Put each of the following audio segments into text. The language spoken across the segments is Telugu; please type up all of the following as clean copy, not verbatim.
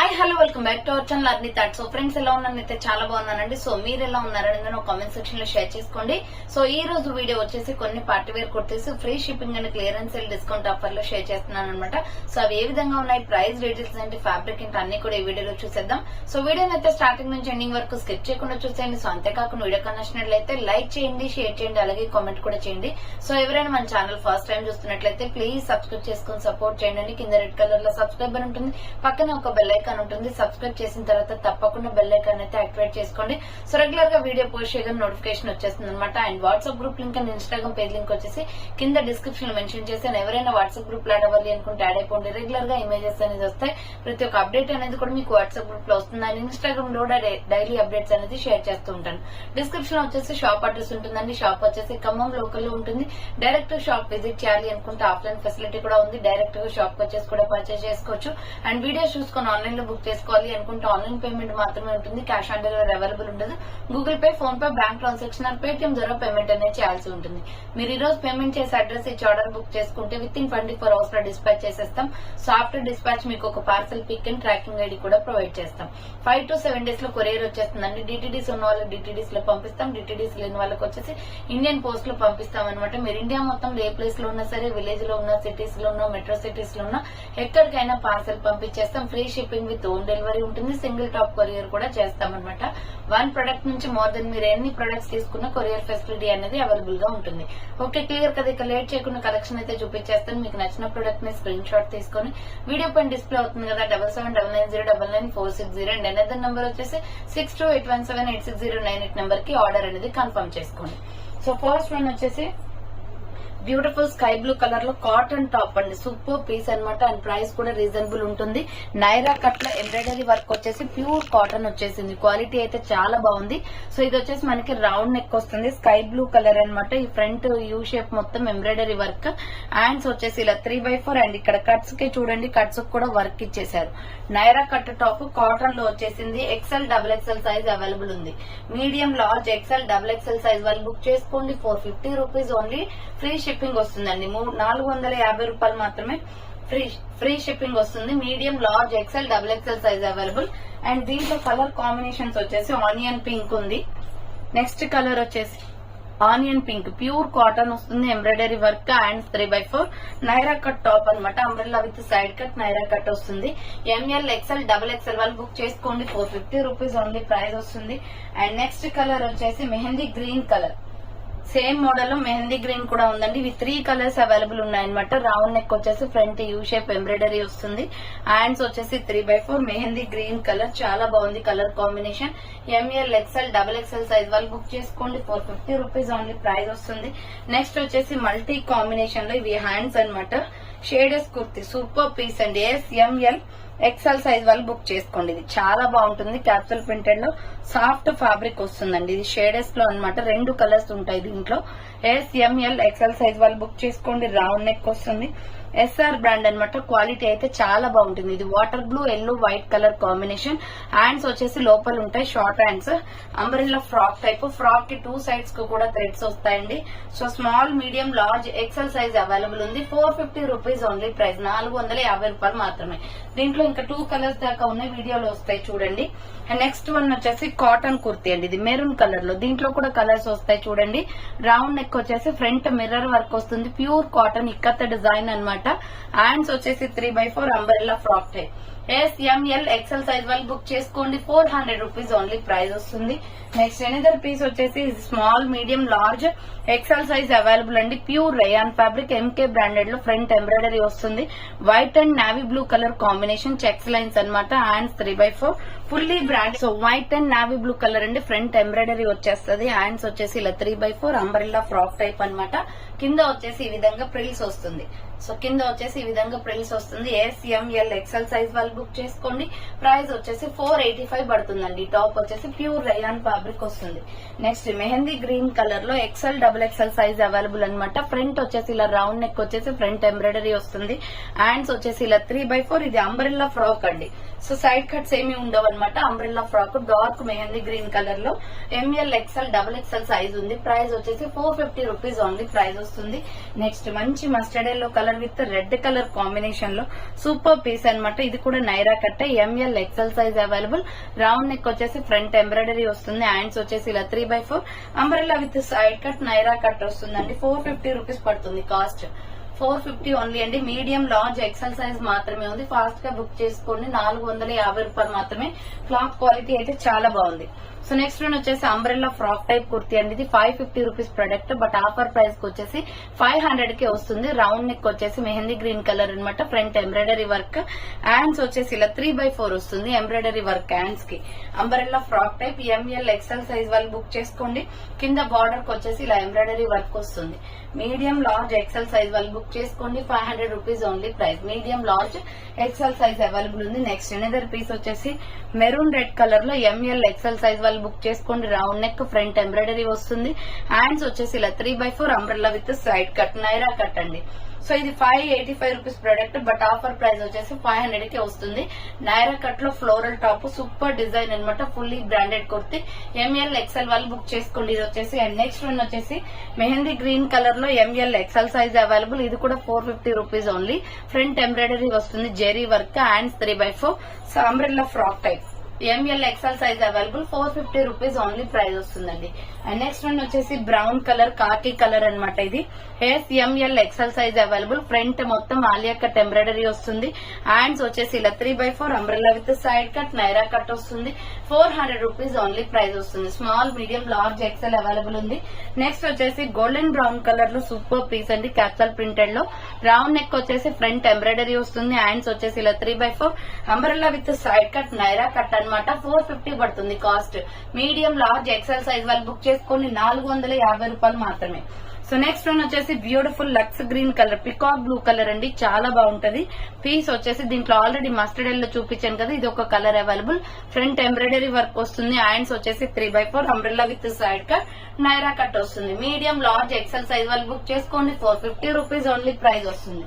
Hi hello welcome back to our channel Arni thought. So friends ఎలా ఉన్నానైతే చాలా బాగున్నానండి. సో మీరు ఎలా ఉన్నారని కామెంట్ సెక్షన్ లో షేర్ చేసుకోండి. సో ఈ రోజు వీడియో వచ్చేసి కొన్ని party wear kurtis free shipping and clearance sale discount offer లో షేర్ చేస్తున్నాను అనమాట. సో అవి ఏ విధంగా ఉన్నాయి, ప్రైస్ డీటెయిల్స్ ఏంటి, ఫ్యాబ్రిక్ ఏంటి అన్ని కూడా ఈ వీడియోలో చూసేద్దాం. సో వీడియోని అయితే స్టార్టింగ్ నుంచి ఎండింగ్ వరకు స్కిప్ చేయకుండా చూసేయండి. సో అంతేకాకుండా వీడియో నచ్చినట్లయితే లైక్ చేయండి, షేర్ చేయండి, అలాగే కామెంట్ కూడా చేయండి. సో ఎవరైనా మన ఛానల్ ఫస్ట్ టైం చూస్తున్నట్లయితే ప్లీజ్ సబ్స్క్రైబ్ చేసుకుని సపోర్ట్ చేయండి. కింద రెడ్ కలర్ లో సబ్స్క్రైబర్ ఉంటుంది, పక్కన ఒక బెల్ ఐకాన్ ఉంటుంది. సబ్స్క్రైబ్ చేసిన తర్వాత తప్పకుండా బెల్ ఐకాన్ అయితే యాక్టివేట్ చేసుకోండి. సో రెగ్యులర్ గా వీడియో పోస్ట్ చేయగానే నోటిఫికేషన్ వచ్చేస్తుంది అనమాట. And WhatsApp group link and Instagram page link వచ్చేసి కింద డిస్క్రిప్షన్ లో మెన్షన్ చేశాను. ఎవరైనా వాట్సాప్ గ్రూప్ లో యాడ్ అవ్వాలి అనుకుంటే యాడ్ అయిపోండి. రెగ్యులర్ గా ఇమేజెస్ అనేది వస్తాయి, ప్రతి ఒక్క అప్డేట్ అనేది కూడా మీకు వాట్సాప్ గ్రూప్ లో వస్తుంది. అండ్ ఇన్స్టాగ్రామ్ లో కూడా డైలీ అప్డేట్స్ అనేది షేర్ చేస్తూ ఉంటాను. డిస్క్రిప్షన్ లో వచ్చేసి షాప్ అడ్రస్ ఉంటుందండి. షాప్ వచ్చేసి ఖమ్మం లోకల్ లో ఉంటుంది. డైరెక్ట్ షాప్ విజిట్ చేయాలి అనుకుంటే ఆఫ్లైన్ ఫెసిలిటీ కూడా ఉంది. డైరెక్ట్ గా షాప్ వచ్చేసి కూడా పర్చేస్ చేసుకోవచ్చు. అండ్ వీడియోస్ చూసుకొని ఆన్లైన్ లో బుక్ చేసుకోవాలి అనుకుంటే ఆన్లైన్ పేమెంట్ మాత్రమే ఉంటుంది. క్యాష్ ఆన్ డెలివరీ అవైలబుల్ ఉండదు. Google pay, phone pay, bank transaction are Paytm ద్వారా పేమెంట్ అనేది చేయాల్సి ఉంటుంది. మీరు ఈ రోజు పేమెంట్ చేసి అడ్రస్ ఇచ్చి ఆర్డర్ బుక్ చేసుకుంటే విత్ ఇన్ 24 hours లో డిస్పాచ్ చేసేస్తాం. సో ఆఫ్టర్ డిస్పాచ్ మీకు ఒక parcel pick and tracking ID కూడా ప్రొవైడ్ చేస్తాం. 5 to 7 days లో కొరియర్ వచ్చేస్తుందండి. డిటిడిస్ ఉన్న వాళ్ళకి డిటిడిస్ లో పంపిస్తాం. డిటిడిస్ లేని వాళ్ళకి వచ్చేసి ఇండియన్ పోస్ట్ లో పంపిస్తాం అనమాట. మీరు ఇండియా మొత్తం ఏ ప్లేస్ లో ఉన్నా సరే, విలేజ్ లో ఉన్న, సిటీస్ లో ఉన్న, మెట్రో సిటీస్ లో ఉన్న ఎక్కడికైనా పార్సల్ పంపించేస్తాం. Free shipping with own delivery ఉంటుంది. సింగిల్ టాప్ కొరియర్ కూడా చేస్తాం అనమాట. 1 ప్రొడక్ట్ నుంచి మోర్ దెన్ మీరు ఎన్ని ప్రొడక్ట్స్ తీసుకున్నా కొరియర్ ఫెసిలిటీ అనేది అవైలబుల్ గా ఉంటుంది. ఓకే, క్లియర్ కదా. ఇక లేట్ చేయకుండా కలెక్షన్ అయితే చూపించేస్తాను. మీకు నచ్చిన ప్రొడక్ట్ ని స్క్రీన్ షాట్ తీసుకొని వీడియో పైన డిస్ప్లే అవుతుంది కదా 7799099460 అండ్ అనదర్ నెంబర్ వచ్చేసి 6281786098 నెంబర్ కి ఆర్డర్ అనేది కన్ఫర్మ్ చేసుకోండి. సో ఫస్ట్ వన్ వచ్చేసి బ్యూటిఫుల్ స్కై బ్లూ కలర్ లో కాటన్ టాప్ అండి. సూపర్ పీస్ అనమాట. అండ్ ప్రైస్ కూడా రీజనబుల్ ఉంటుంది. నైరా కట్ లో ఎంబ్రాయిడరీ వర్క్ వచ్చేసి ప్యూర్ కాటన్ వచ్చేసింది. క్వాలిటీ అయితే చాలా బాగుంది. సో ఇది వచ్చేసి మనకి రౌండ్ నెక్ వస్తుంది. స్కై బ్లూ కలర్ అనమాట. ఈ ఫ్రంట్ యూ షేప్ మొత్తం ఎంబ్రాయిడరీ వర్క్. హ్యాండ్స్ వచ్చేసి ఇలా 3/4 అండ్ ఇక్కడ కట్స్ కి చూడండి, కట్స్ కూడా వర్క్ ఇచ్చేసారు. నైరా కట్ టాప్ కాటన్ లో వచ్చేసింది. ఎక్సెల్, XXL సైజ్ అవైలబుల్ ఉంది. Medium, large, XL, XXL size వాళ్ళు బుక్ చేసుకోండి. 450 రూపీస్ ఓన్లీ. ఫ్రీ షిప్పింగ్ వస్తుందండి. 450 రూపాయలు మాత్రమే ఫ్రీ షిప్పింగ్ వస్తుంది. Medium, large, XL, XXL size available. And దీంట్లో కలర్ కాంబినేషన్స్ వచ్చేసి ఆనియన్ పింక్ ఉంది. నెక్స్ట్ కలర్ వచ్చేసి ఆనియన్ పింక్, ప్యూర్ కాటన్ వస్తుంది. Embroidery work and 3/4 Naira cut top అనమాట. Umbrella with side cut Naira cut వస్తుంది. ML, XL, XXL వాళ్ళు బుక్ చేసుకోండి. 450 రూపీస్ ఓన్లీ ప్రైస్ వస్తుంది. అండ్ నెక్స్ట్ కలర్ వచ్చేసి mehndi green colour. Same model లో మెహందీ గ్రీన్ కూడా ఉందండి. ఇవి 3 కలర్స్ అవైలబుల్ ఉన్నాయన్నమాట. రౌండ్ నెక్ వచ్చేసి ఫ్రంట్ యూ షేప్ ఎంబ్రాయిడరీ వస్తుంది. హ్యాండ్స్ వచ్చేసి 3/4 మెహందీ గ్రీన్ కలర్. చాలా బాగుంది colour combination. ML, XL, XXL size వాళ్ళు బుక్ చేసుకోండి. 450 రూపీస్ ఓన్లీ ప్రైస్ వస్తుంది. నెక్స్ట్ వచ్చేసి మల్టీ కాంబినేషన్ లో ఇవి హ్యాండ్స్ అనమాట. షేడెస్ కుర్తి సూపర్ పీస్ అండి. SML, XL సైజ్ వాళ్ళు బుక్ చేసుకోండి. ఇది చాలా బాగుంటుంది. క్యాప్సూల్ ప్రింటెడ్ లో సాఫ్ట్ ఫ్యాబ్రిక్ వస్తుందండి. ఇది షేడెస్ లో అనమాట. 2 కలర్స్ ఉంటాయి దీంట్లో. SML, XL సైజ్ వాళ్ళు బుక్ చేసుకోండి. రౌండ్ నెక్ వస్తుంది. SR బ్రాండ్ అనమాట. క్వాలిటీ అయితే చాలా బాగుంటుంది. ఇది water blue, yellow, white colour combination. Hands వచ్చేసి లోపల ఉంటాయి, short hands. Umbrella frock type. Frock కి 2 సైడ్స్ కు కూడా థ్రెడ్స్ వస్తాయండి. So small, medium, large, XL size available ఉంది. 450 రూపీస్ ఓన్లీ ప్రైస్. 450 రూపాయలు మాత్రమే. దీంట్లో ఇంకా 2 కలర్స్ దాకా ఉన్నాయి, వీడియోలో వస్తాయి చూడండి. అండ్ నెక్స్ట్ వన్ వచ్చేసి కాటన్ కుర్తీ అండి. ఇది మెరూన్ కలర్ లో. దీంట్లో కూడా కలర్స్ వస్తాయి చూడండి. రౌండ్ నెక్ వచ్చేసి ఫ్రంట్ మిర్రర్ వర్క్ వస్తుంది. ప్యూర్ కాటన్ ఇక్కత్ డిజైన్ అనమాట. హ్యాండ్స్ వచ్చేసి 3/4 umbrella frock type. SML, XL size వాళ్ళు బుక్ చేసుకోండి. 400 రూపీస్ ఓన్లీ ప్రైస్ వస్తుంది. నెక్స్ట్ ఎనదర్ పీస్ వచ్చేసి small, medium, large, XL size available అండి. Pure rayon fabric. MK branded లో ఫ్రంట్ ఎంబ్రాయిడరీ వస్తుంది. White and navy blue colour combination. Checks lines అనమాట. Hands 3/4 fully brand. So white and navy blue colour అండి. ఫ్రంట్ ఎంబ్రాయిడరీ వచ్చేస్తుంది. హ్యాండ్స్ వచ్చేసి ఇలా 3/4 అంబ్రెల్లా ఫ్రాక్ టైప్ అనమాట. కింద వచ్చేసి ఈ విధంగా ప్రిల్స్ వస్తుంది. సో కింద వచ్చేసి ఈ విధంగా ప్రిల్స్ వస్తుంది. SML, XL సైజ్ వాళ్ళు బుక్ చేసుకోండి. ప్రైస్ వచ్చేసి 485 పడుతుందండి. టాప్ వచ్చేసి ప్యూర్ రేయాన్ ఫ్యాబ్రిక్ వస్తుంది. నెక్స్ట్ మెహందీ గ్రీన్ కలర్ లో XL, XXL సైజ్ అవైలబుల్ అనమాట. ఫ్రంట్ వచ్చేసి ఇలా రౌండ్ నెక్ వచ్చేసి ఫ్రంట్ ఎంబ్రాయిడరీ వస్తుంది. హ్యాండ్స్ వచ్చేసి ఇలా 3/4. ఇది అంబ్రెల్లా ఫ్రాక్ అండి. సో సైడ్ కట్స్ ఏమి ఉండవు అనమాట. Umbrella frock dark mehndi green colour లో ఎంఎల్ ఎక్స్ఎల్ XXL సైజ్ ఉంది. ప్రైస్ వచ్చేసి 450 రూపీస్ ఓన్లీ ప్రైస్ వస్తుంది. నెక్స్ట్ మంచి mustard yellow colour with red colour combination లో సూపర్ పీస్ అనమాట. ఇది కూడా నైరా కట్ట ML XL size available. Round neck వచ్చేసి ఫ్రంట్ ఎంబ్రాయిడరీ వస్తుంది. హ్యాండ్స్ వచ్చేసి ఇలా 3/4 umbrella with side cut Naira cut వస్తుందండి. 450 రూపీస్ పడుతుంది కాస్ట్. 450 ఓన్లీ అండి. మీడియం లార్జ్ XL సైజ్ మాత్రమే ఉంది. ఫాస్ట్ గా బుక్ చేసుకోండి. 450 రూపాయలు మాత్రమే. క్లాత్ క్వాలిటీ అయితే చాలా బాగుంది. సో నెక్స్ట్ వన్ వచ్చేసి అంబ్రెల్లా ఫ్రాక్ టైప్ కుర్తీ అండి. ఇది 550 rupees product, but offer price కి వచ్చేసి 500 కి వస్తుంది. రౌండ్ నెక్ వచ్చేసి మెహందీ గ్రీన్ కలర్ అనమాట. Front embroidery work. హ్యాండ్స్ వచ్చేసి ఇలా 3/4 వస్తుంది ఎంబ్రాయిడరీ వర్క్ హ్యాండ్స్ కి. Umbrella frock type M L XL size వాళ్ళు బుక్ చేసుకోండి. కింద బార్డర్ కి వచ్చేసి ఇలా ఎంబ్రాయిడరీ వర్క్ వస్తుంది. మీడియం లార్జ్ XL సైజ్ వాళ్ళు బుక్ చేసుకోండి. 500 rupees only price. Medium large XL size available ఉంది. నెక్స్ట్ ఎనదర్ పీస్ వచ్చేసి మెరూన్ రెడ్ కలర్ లో ఎంఎల్ XL సైజ్ వాళ్ళు బుక్ చేసుకోండి. రౌండ్ నెక్ ఫ్రంట్ ఎంబ్రాయిడరీ వస్తుంది. హ్యాండ్స్ వచ్చేసి ఇలా 3/4 umbrella with side cut Naira cut అండి. సో ఇది 585 rupees product, but offer price వచ్చేసి 500 కి వస్తుంది. నైరా కట్ లో ఫ్లోరల్ టాప్ సూపర్ డిజైన్ అనమాట. Fully branded kurti ML XL వాళ్ళు బుక్ చేసుకోండి. ఇది వచ్చేసి అండ్ నెక్స్ట్ వన్ వచ్చేసి మెహందీ గ్రీన్ కలర్ లో ఎంఎల్ XL సైజ్ అవైలబుల్. ఇది కూడా 450 రూపీస్ ఓన్లీ. ఫ్రంట్ ఎంబ్రాయిడరీ వస్తుంది. Zari work. Hands 3/4 so umbrella frock type M L XL size available. 450 rupees only price వస్తుందండి. అండ్ నెక్స్ట్ వన్ వచ్చేసి బ్రౌన్ కలర్ కాకి కలర్ అనమాట. ఇది M L XL size available. Front మొత్తం ఆలియా కట్ ఎంబ్రాయిడరీ వస్తుంది. హ్యాండ్స్ వచ్చేసి ఇలా 3/4 umbrella with side cut Naira cut వస్తుంది. 400 రూపీస్ ఓన్లీ ప్రైస్ వస్తుంది. Small medium large XL available ఉంది. నెక్స్ట్ వచ్చేసి గోల్డెన్ బ్రౌన్ కలర్ లో సూపర్ పీస్ అండి. క్యాప్సల్ ప్రింటెడ్ లో రౌండ్ నెక్ వచ్చేసి ఫ్రంట్ ఎంబ్రాయిడరీ వస్తుంది. హ్యాండ్స్ వచ్చేసి ఇలా 3/4 umbrella with side cut Naira cut అనమాట. 450 పడుతుంది cost. Medium large XL size వాళ్ళు బుక్ చేసుకుని 450 రూపాయలు మాత్రమే. సో నెక్స్ట్ వన్ వచ్చేసి beautiful lux green colour peacock blue colour అండి. చాలా బాగుంటది. పీస్ వచ్చేసి దీంట్లో ఆల్రెడీ మస్టర్డ్ ఎల్లో చూపించాను కదా, ఇది ఒక colour available. Front embroidery work వస్తుంది. హ్యాండ్స్ వచ్చేసి 3/4 umbrella with side cut Naira cut వస్తుంది. మీడియం లార్జ్ XL సైజ్ వాళ్ళు బుక్ చేసుకోండి. 450 రూపీస్ ఓన్లీ ప్రైస్ వస్తుంది.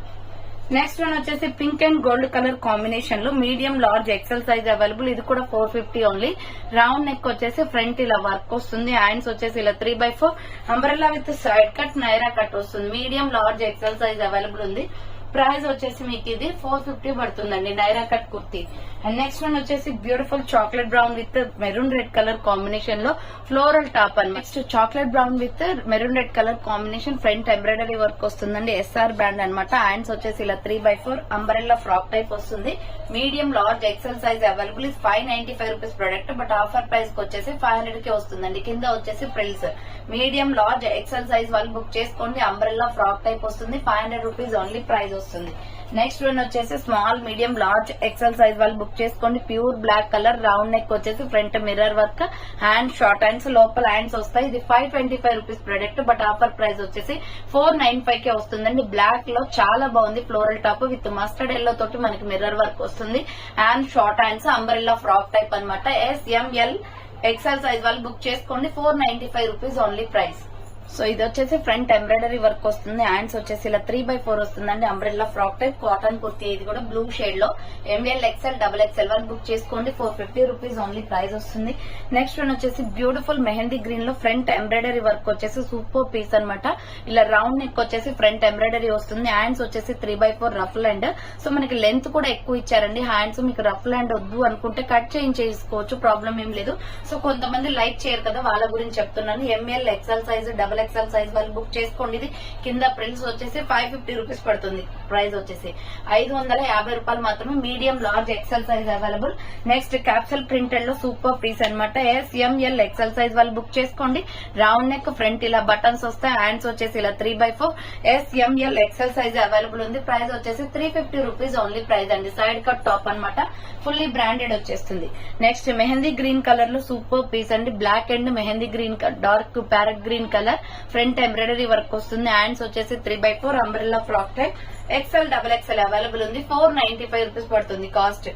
నెక్స్ట్ వన్ వచ్చేసి pink and gold colour combination లో medium large XL size available. ఇది కూడా 450 ఓన్లీ. రౌండ్ నెక్ వచ్చేసి ఫ్రంట్ ఇలా వర్క్ వస్తుంది. హ్యాండ్స్ వచ్చేసి ఇలా 3/4 umbrella with side cut Naira cut వస్తుంది. Medium large XL size available ఉంది. ప్రైస్ వచ్చేసి మీకు ఇది 450 పడుతుందండి Naira cut kurti. And next one వచ్చేసి beautiful chocolate brown with maroon red colour combination లో floral top and next chocolate brown with maroon red colour combination. Front embroidery work వస్తుందండి. SR బ్యాండ్ అనమాట. హ్యాండ్స్ వచ్చేసి ఇలా 3/4 అంబ్రెల్లా ఫ్రాక్ టైప్ వస్తుంది. Medium large XL size available. ఇది 595 rupees product, but offer price కి వచ్చేసి 500 కి వస్తుందండి. కింద వచ్చేసి frills. Medium large XL size వాళ్ళు బుక్ చేసుకోండి. అంబ్రెల్లా ఫ్రాక్ టైప్ వస్తుంది. 500 రూపీస్ ఓన్లీ ప్రైస్ వస్తుంది. నెక్స్ట్ వన్ వచ్చేసి small medium large XL size వాళ్ళు బుక్ చేసుకోండి. Pure black colour. Round neck వచ్చేసి front mirror work. Hand short hands లోపల హ్యాండ్స్ వస్తాయి. ఇది 525 rupees product, but offer price వచ్చేసి 495 కే వస్తుందండి. బ్లాక్ లో చాలా బాగుంది. Floral top with mustard yellow తోటి మనకి మిర్రర్ వర్క్ వస్తుంది. Hand short hands umbrella frock type అనమాట. SML XL సైజ్ వాళ్ళు బుక్ చేసుకోండి. 495 రూపీస్ ఓన్లీ ప్రైస్. సో ఇది వచ్చేసి ఫ్రంట్ ఎంబ్రాయిడరీ వర్క్ వస్తుంది. హ్యాండ్స్ వచ్చేసి ఇలా 3/4 వస్తుందండి. Umbrella frock type cotton kurti. ఇది కూడా బ్లూ షేడ్ లో ML XL XXL వాళ్ళు బుక్ చేసుకోండి. 450 రూపీస్ ఓన్లీ ప్రైస్ వస్తుంది. నెక్స్ట్ వన్ వచ్చేసి బ్యూటిఫుల్ మెహందీ గ్రీన్ లో ఫ్రంట్ ఎంబ్రాయిడరీ వర్క్ వచ్చేసి సూపర్ పీస్ అనమాట. ఇలా రౌండ్ నెక్ వచ్చేసి ఫ్రంట్ ఎంబ్రాయిడరీ వస్తుంది. హ్యాండ్స్ వచ్చేసి 3/4 రఫుల్ అండ్. సో మనకి లెంత్ కూడా ఎక్కువ ఇచ్చారండి. హ్యాండ్స్ మీకు రఫుల్ అండ్ వద్దు అనుకుంటే కట్ చేసుకోవచ్చు, ప్రాబ్లం ఏం లేదు. సో కొంతమంది లైక్ చేయరు కదా, వాళ్ళ గురించి చెప్తున్నాను. ML XL size XXL size వాళ్ళు బుక్ చేసుకోండి. ఇది కింద ప్రిల్స్ వచ్చేసి 550 రూపీస్ పడుతుంది. ప్రైస్ వచ్చేసి 550 రూపాయలు మాత్రమే. Medium large XL size available. Next capsule printed లో సూపర్ పీస్ అనమాట. SML XL సైజ్ వాళ్ళు బుక్ చేసుకోండి. రౌండ్ నెక్ ఫ్రంట్ ఇలా బటన్స్ వస్తాయి. హ్యాండ్స్ వచ్చేసి ఇలా 3/4 SML XL సైజ్ అవైలబుల్ ఉంది. ప్రైస్ వచ్చేసి 350 రూపీస్ ఓన్లీ ప్రైస్ అండి. సైడ్ కట్ టాప్ అనమాట. ఫుల్లీ బ్రాండెడ్ వచ్చేస్తుంది. నెక్స్ట్ మెహందీ గ్రీన్ కలర్ లో సూపర్ పీస్ అండి. Black and mehndi green dark parrot green colour. Front embroidery work వస్తుంది. హ్యాండ్స్ వచ్చేసి 3/4 umbrella frock type XL XXL available ఉంది. 495 రూపీస్ పడుతుంది కాస్ట్.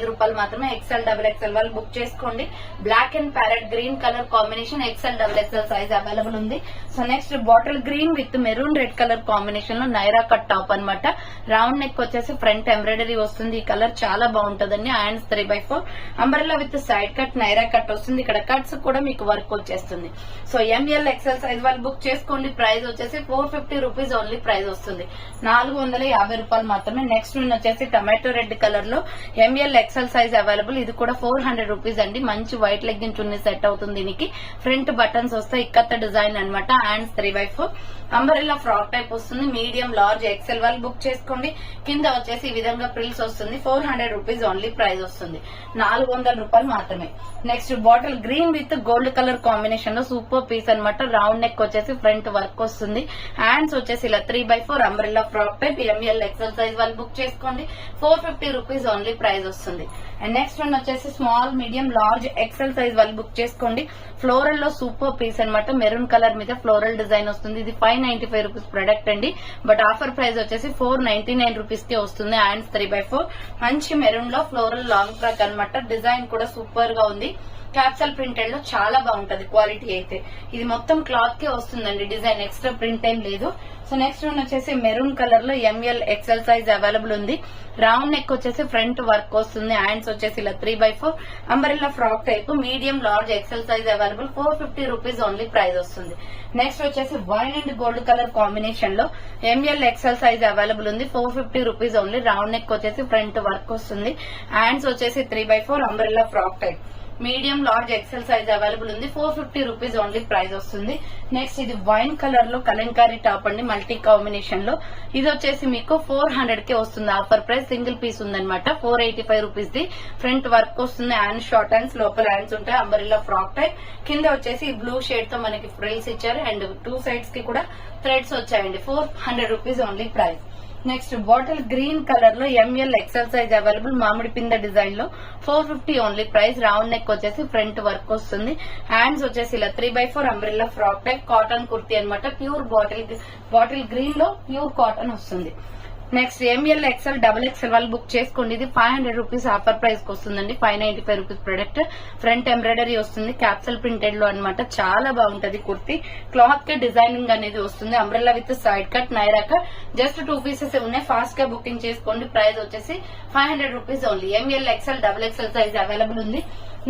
రూపాయలు మాత్రమే. ఎక్సెల్ డబుల్ ఎక్సెల్ వాళ్ళు బుక్ చేసుకోండి. Black and parrot green colour combination XL double XL size available ఉంది. So next bottle green with maroon red colour combination లో నైరా కట్ టాప్ అనమాట. రౌండ్ నెక్ వచ్చేసి ఫ్రంట్ ఎంబ్రాయిడరీ వస్తుంది. ఈ కలర్ చాలా బాగుంటుందండి. Hands 3/4 umbrella with side cut Naira cut వస్తుంది. ఇక్కడ కట్స్ కూడా మీకు వర్క్ వచ్చేస్తుంది. సో ఎంఎల్ ఎక్సెల్ సైజ్ వాళ్ళు బుక్ చేసుకోండి. ప్రైస్ వచ్చేసి 450 రూపీస్ ఓన్లీ ప్రైస్ వస్తుంది. 450 రూపాయలు మాత్రమే. నెక్స్ట్ వన్ వచ్చేసి టమాటో రెడ్ కలర్ లో ఎంఎల్ ఎక్సెల్ సైజ్ అవైలబుల్. ఇది కూడా 400 రూపీస్ అండి. మంచి వైట్ లెగ్గిన్ చున్నీ సెట్ అవుతుంది. దీనికి ఫ్రంట్ బటన్స్ వస్తాయి. ఇక్కత్త డిజైన్ అనమాట. హ్యాండ్స్ 3/4 అంబ్రెల్లా ఫ్రాక్ టైప్ వస్తుంది. మీడియం లార్జ్ ఎక్సెల్ వాళ్ళు బుక్ చేసుకోండి. కింద వచ్చేసి ఈ విధంగా ప్రిల్స్ వస్తుంది. 400 రూపీస్ ఓన్లీ ప్రైస్ వస్తుంది. 400 రూపాయలు మాత్రమే. Next bottle green with gold colour combination లో సూపర్ పీస్ అనమాట. రౌండ్ నెక్ వచ్చేసి ఫ్రంట్ వర్క్ వస్తుంది. హ్యాండ్స్ వచ్చేసి ఇలా 3/4 umbrella frock type M L XL size వాళ్ళు బుక్ చేసుకోండి. 450 రూపీస్ ఓన్లీ ప్రైస్ వస్తుంది. అండ్ నెక్స్ట్ వన్ వచ్చేసి small medium large XL size వాళ్ళు బుక్ చేసుకోండి. ఫ్లోరల్ లో సూపర్ పీస్ అనమాట. మెరూన్ కలర్ మీద ఫ్లోరల్ డిజైన్ వస్తుంది. ఇది 595 రూపీస్ ప్రొడక్ట్ అండి. బట్ ఆఫర్ ప్రైస్ వచ్చేసి 499 రూపీస్ కి వస్తుంది. హ్యాండ్స్ 3/4 మంచి మెరూన్ లో ఫ్లోరల్ లాంగ్ ఫ్రాక్ అనమాట. డిజైన్ కూడా సూపర్ గా ఉంది. క్యాప్సల్ ప్రింటెడ్ లో చాలా బాగుంటది క్వాలిటీ అయితే. ఇది మొత్తం క్లాత్ కే వస్తుందండి డిజైన్. ఎక్స్ట్రా ప్రింట్ ఏం లేదు. సో నెక్స్ట్ వన్ వచ్చేసి మెరూన్ కలర్ లో ఎంఎల్ ఎక్సెల్ సైజ్ అవైలబుల్ ఉంది. రౌండ్ నెక్ వచ్చేసి ఫ్రంట్ వర్క్ వస్తుంది. హ్యాండ్స్ వచ్చేసి ఇలా 3/4 umbrella frock type medium large XL size available. 450 rupees only price వస్తుంది. నెక్స్ట్ వచ్చేసి wine and gold colour combination లో ఎంఎల్ ఎక్సెల్ సైజ్ అవైలబుల్ ఉంది. 450 రూపీస్ ఓన్లీ. రౌండ్ నెక్ వచ్చేసి ఫ్రంట్ వర్క్ వస్తుంది. హ్యాండ్స్ వచ్చేసి 3/4 umbrella frock type medium large XL size available ఉంది. 450 రూపీస్ ఓన్లీ ప్రైస్ వస్తుంది. నెక్స్ట్ ఇది వైన్ కలర్ లో కలంకారీ టాప్ అండి. మల్టీ కాంబినేషన్ లో ఇది వచ్చేసి మీకు 400 కి వస్తుంది. ఆఫర్ ప్రైస్ సింగిల్ పీస్ ఉందన్నమాట. 485 రూపీస్ ది ఫ్రంట్ వర్క్ వస్తుంది. హ్యాండ్స్ షార్ట్ హ్యాండ్స్ లోపల హ్యాండ్స్ ఉంటాయి. అంబ్రెల్లా ఫ్రాక్ టైప్ కింద వచ్చేసి బ్లూ షేడ్ తో మనకి ఫ్రిల్స్ ఇచ్చారు. అండ్ 2 సైడ్స్ కి కూడా థ్రెడ్స్ వచ్చాయండి. 400 rupees only price. Next bottle green colour లో ఎంఎల్ ఎక్సెల్ సైజ్ అవైలబుల్. మామిడి పింద డిజైన్ లో 450 ఓన్లీ ప్రైస్. రౌండ్ నెక్ వచ్చేసి ఫ్రంట్ వర్క్ వస్తుంది. హ్యాండ్స్ వచ్చేసి ఇలా 3/4 umbrella frock type cotton kurti అనమాట. ప్యూర్ బాటిల్ గ్రీన్ లో ప్యూర్ కాటన్ వస్తుంది. Next M L XL double XL వాళ్ళు బుక్ చేసుకోండి. ఇది 500 రూపీస్ ఆఫర్ ప్రైస్ కి వస్తుందండి. 595 రూపీస్ ప్రొడక్ట్. ఫ్రంట్ ఎంబ్రాయిడరీ వస్తుంది. క్యాప్సల్ ప్రింటెడ్ లో అనమాట. చాలా బాగుంటది కుర్తీ. క్లాత్ కి డిజైనింగ్ అనేది వస్తుంది. Umbrella with side cut Naira cut. Just 2 pieces ఉన్నాయి. ఫాస్ట్ గా బుకింగ్ చేసుకోండి. ప్రైస్ వచ్చేసి 500 rupees only. M L XL double XL size available ఉంది.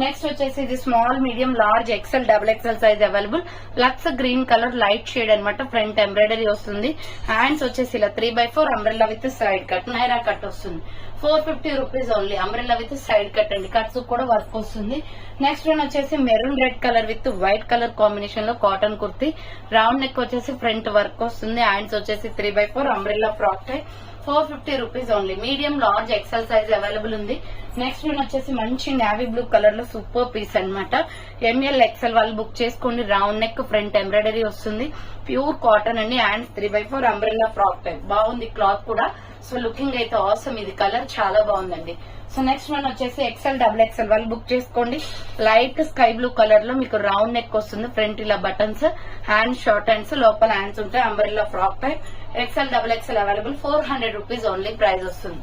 నెక్స్ట్ వచ్చేసి ఇది small medium large XL double XL size available. Lux green colour light shade అనమాట. ఫ్రంట్ ఎంబ్రాయిడరీ వస్తుంది. హ్యాండ్స్ వచ్చేసి ఇలా 3/4 umbrella with side cut Naira cut వస్తుంది. 450 rupees only. Umbrella with side cut అండి. కట్స్ కూడా వర్క్ వస్తుంది. నెక్స్ట్ వన్ వచ్చేసి maroon red colour with white colour combination లో కాటన్ కుర్తీ. రౌండ్ నెక్ వచ్చేసి ఫ్రంట్ వర్క్ వస్తుంది. హ్యాండ్స్ వచ్చేసి 3/4 umbrella frock type. 450 rupees only. Medium large XL size available ఉంది. నెక్స్ట్ వన్ వచ్చేసి మంచి నావీ బ్లూ కలర్ లో సూపర్ పీస్ అనమాట. ఎంఎల్ ఎక్సెల్ వాళ్ళు బుక్ చేసుకోండి. రౌండ్ నెక్ ఫ్రంట్ ఎంబ్రాయిడరీ వస్తుంది. ప్యూర్ కాటన్ అండి. Hands 3/4 umbrella frock type. బాగుంది క్లాత్ కూడా. సో లుకింగ్ అయితే ఆసమ్. ఇది కలర్ చాలా బాగుందండి. సో నెక్స్ట్ వన్ వచ్చేసి ఎక్సెల్ డబుల్ ఎక్సెల్ వాళ్ళు బుక్ చేసుకోండి. లైట్ స్కై బ్లూ కలర్ లో మీకు రౌండ్ నెక్ వస్తుంది. ఫ్రంట్ ఇలా బటన్స్. హ్యాండ్స్ షార్ట్ హ్యాండ్స్ లోపల హ్యాండ్స్ ఉంటాయి. Umbrella frock type. XL double XL available. 400 rupees only price వస్తుంది.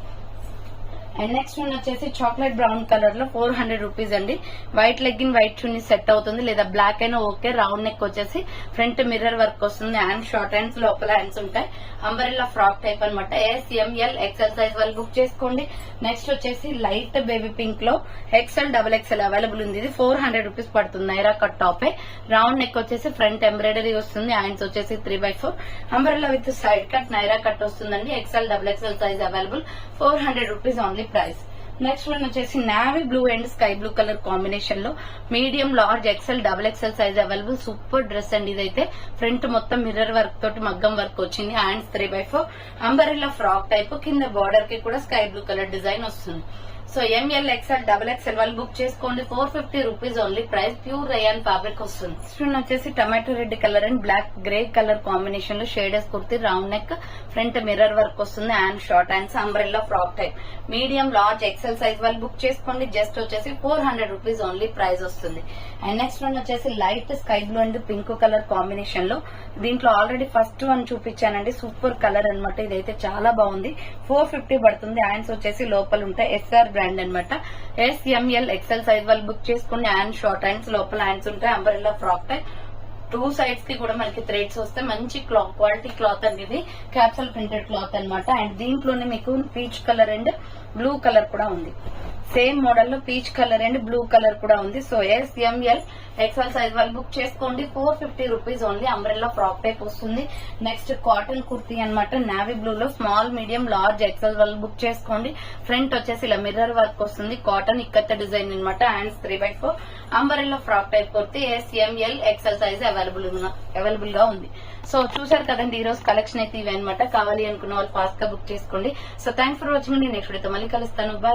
అండ్ నెక్స్ట్ వన్ వచ్చేసి చాక్లెట్ బ్రౌన్ కలర్ లో 400 రూపీస్ అండి. White legging white chunni set అవుతుంది. లేదా బ్లాక్ అయినా ఓకే. రౌండ్ నెక్ వచ్చేసి ఫ్రంట్ మిర్రర్ వర్క్ వస్తుంది. హ్యాండ్ షార్ట్ హ్యాండ్స్ లోపల హ్యాండ్స్ ఉంటాయి. అంబ్రెల్లా ఫ్రాక్ టైప్ అనమాట. ఎస్ఎంఎల్ ఎక్సెల్ సైజ్ వాళ్ళు బుక్ చేసుకోండి. నెక్స్ట్ వచ్చేసి లైట్ బేబీ పింక్ లో ఎక్సెల్ డబుల్ ఎక్సెల్ అవైలబుల్ ఉంది. ఇది 400 రూపీస్ పడుతుంది. Naira cut top. Round neck వచ్చేసి ఫ్రంట్ ఎంబ్రాయిడరీ వస్తుంది. హ్యాండ్స్ వచ్చేసి 3/4 umbrella with side cut Naira cut వస్తుందండి. XL double XL size available. 400 rupees only price. Next one వచ్చేసి navy blue and sky blue colour combination లో medium large XL double XL size available. Super dress అండి. ఇదైతే ఫ్రంట్ మొత్తం మిర్రర్ వర్క్ తోటి మగ్గం వర్క్ వచ్చింది. Hands 3/4 umbrella frock type. కింద బార్డర్ కి కూడా స్కై బ్లూ కలర్ డిజైన్ వస్తుంది. So M L XL double XL వాళ్ళు బుక్ చేసుకోండి. 450 rupees only price. Pure rayon fabric వస్తుంది. నెక్స్ట్ వచ్చేసి tomato red colour and black grey colour combination లో shades kurti, round neck, front mirror work వస్తుంది and short hands, umbrella frock type. Medium large XL size వాళ్ళు బుక్ చేసుకోండి. జస్ట్ వచ్చేసి 400 రూపీస్ ఓన్లీ ప్రైస్ వస్తుంది. అండ్ నెక్స్ట్ వన్ వచ్చేసి light sky blue and pink colour combination లో, దీంట్లో ఆల్రెడీ ఫస్ట్ వన్ చూపించానండి. సూపర్ కలర్ అన్నమాట. ఇదైతే చాలా బాగుంది. 450 పడుతుంది. హ్యాండ్స్ వచ్చేసి లోపల ఉంటాయి. ఎస్ఆర్ బ్రాండ్ అన్నమాట. ఎస్ఎంఎల్ ఎక్సెల్ సైజ్ వాళ్ళు బుక్ చేసుకోండి. హ్యాండ్ షార్ట్ హ్యాండ్స్, లోపల హ్యాండ్స్ ఉంటాయి. Umbrella frock type. 2 సైడ్స్ కి కూడా మనకి థ్రెడ్స్ వస్తాయి. మంచి క్వాలిటీ క్లాత్ అండి ఇది. క్యాప్సూల్ ప్రింటెడ్ క్లాత్ అన్నమాట. అండ్ దీంట్లోనే మీకు peach colour and blue colour కూడా ఉంది. సేమ్ మోడల్ లో peach colour and blue colour కూడా ఉంది. సో ఎస్ఎంఎల్ ఎక్స్ఎల్ సైజ్ వాళ్ళు బుక్ చేసుకోండి. 450 rupees only. Umbrella frock type వస్తుంది. నెక్స్ట్ కాటన్ కుర్తీ అన్నమాట. నావీ బ్లూ లో స్మాల్, మీడియం, లార్జ్ ఎక్స్ఎల్ వాళ్ళు బుక్ చేసుకోండి. ఫ్రంట్ వచ్చేసి ఇలా మిర్రర్ వర్క్ వస్తుంది. కాటన్ ఇక్కత్త డిజైన్ అన్నమాట. Hands 3/4. Umbrella frock type kurti. S M L XL size available గా ఉంది. సో చూసారు కదండి, ఈ రోజు కలెక్షన్ అయితే ఇవి అనమాట. కావాలి అనుకున్న వాళ్ళు ఫాస్ట్ గా బుక్ చేసుకోండి. So thanks for watching. Next వీడియోతో మళ్ళీ కలుస్తాను. బాయ్.